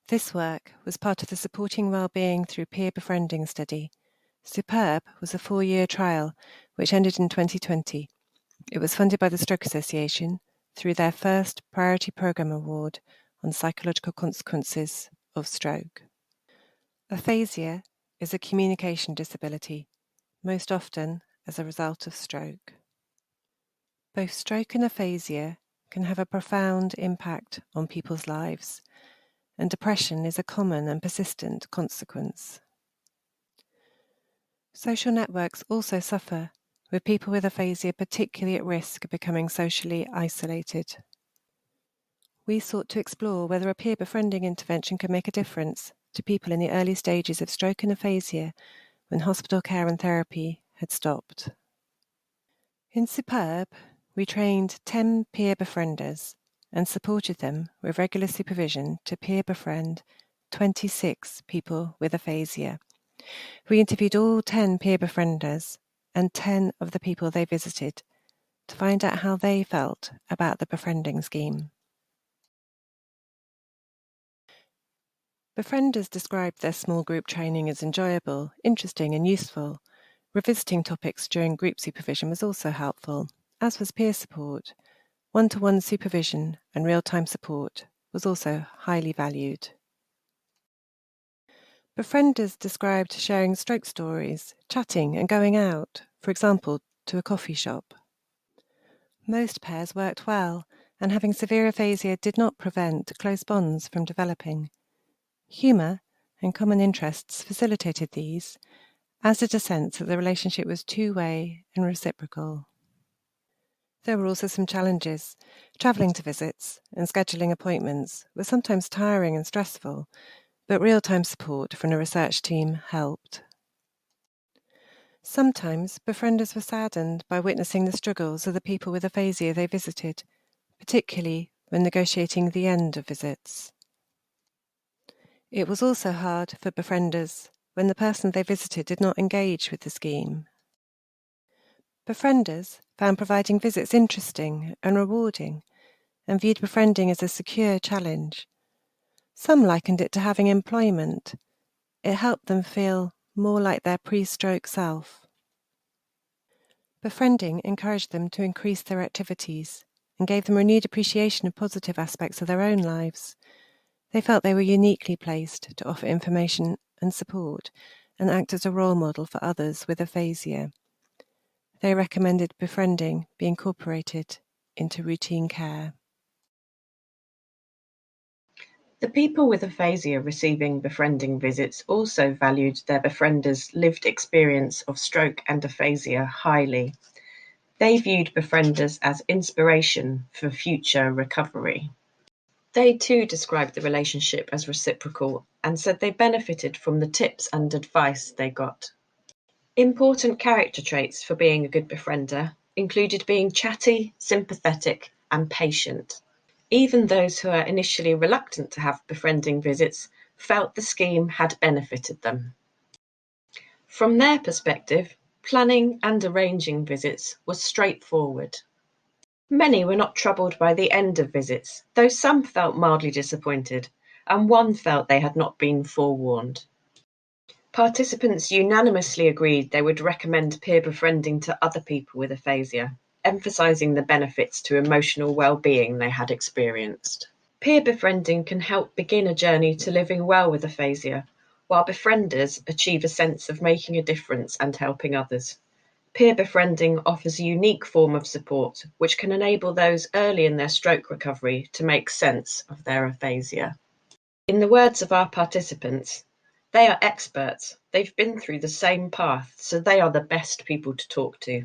This work was part of the Supporting Wellbeing Through Peer-Befriending study. SUPERB was a 4-year trial which ended in 2020. It was funded by the Stroke Association through their first Priority Programme Award on psychological consequences of stroke. Aphasia is a communication disability, most often as a result of stroke. Both stroke and aphasia can have a profound impact on people's lives, and depression is a common and persistent consequence. Social networks also suffer, with people with aphasia particularly at risk of becoming socially isolated. We sought to explore whether a peer befriending intervention could make a difference to people in the early stages of stroke and aphasia when hospital care and therapy had stopped. In SUPERB, we trained 10 peer befrienders and supported them with regular supervision to peer befriend 26 people with aphasia. We interviewed all 10 peer befrienders and 10 of the people they visited to find out how they felt about the befriending scheme. Befrienders described their small group training as enjoyable, interesting and useful. Revisiting topics during group supervision was also helpful, as was peer support. One-to-one supervision and real-time support was also highly valued. Befrienders described sharing stroke stories, chatting and going out, for example, to a coffee shop. Most pairs worked well, and having severe aphasia did not prevent close bonds from developing. Humour and common interests facilitated these, as did a sense that the relationship was two-way and reciprocal. There were also some challenges. Travelling to visits and scheduling appointments was sometimes tiring and stressful, but real-time support from a research team helped. Sometimes befrienders were saddened by witnessing the struggles of the people with aphasia they visited, particularly when negotiating the end of visits. It was also hard for befrienders when the person they visited did not engage with the scheme. Befrienders found providing visits interesting and rewarding and viewed befriending as a secure challenge. Some likened it to having employment. It helped them feel more like their pre-stroke self. Befriending encouraged them to increase their activities and gave them renewed appreciation of positive aspects of their own lives. They felt they were uniquely placed to offer information and support and act as a role model for others with aphasia. They recommended befriending be incorporated into routine care. The people with aphasia receiving befriending visits also valued their befrienders' lived experience of stroke and aphasia highly. They viewed befrienders as inspiration for future recovery. They too described the relationship as reciprocal and said they benefited from the tips and advice they got. Important character traits for being a good befriender included being chatty, sympathetic, and patient. Even those who are initially reluctant to have befriending visits felt the scheme had benefited them. From their perspective, planning and arranging visits was straightforward. Many were not troubled by the end of visits, though some felt mildly disappointed, and one felt they had not been forewarned. Participants unanimously agreed they would recommend peer befriending to other people with aphasia, emphasising the benefits to emotional well-being they had experienced. Peer befriending can help begin a journey to living well with aphasia, while befrienders achieve a sense of making a difference and helping others. Peer befriending offers a unique form of support which can enable those early in their stroke recovery to make sense of their aphasia. In the words of our participants, they are experts. They've been through the same path, so they are the best people to talk to.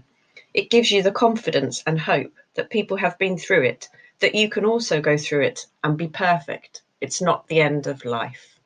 It gives you the confidence and hope that people have been through it, that you can also go through it and be perfect. It's not the end of life.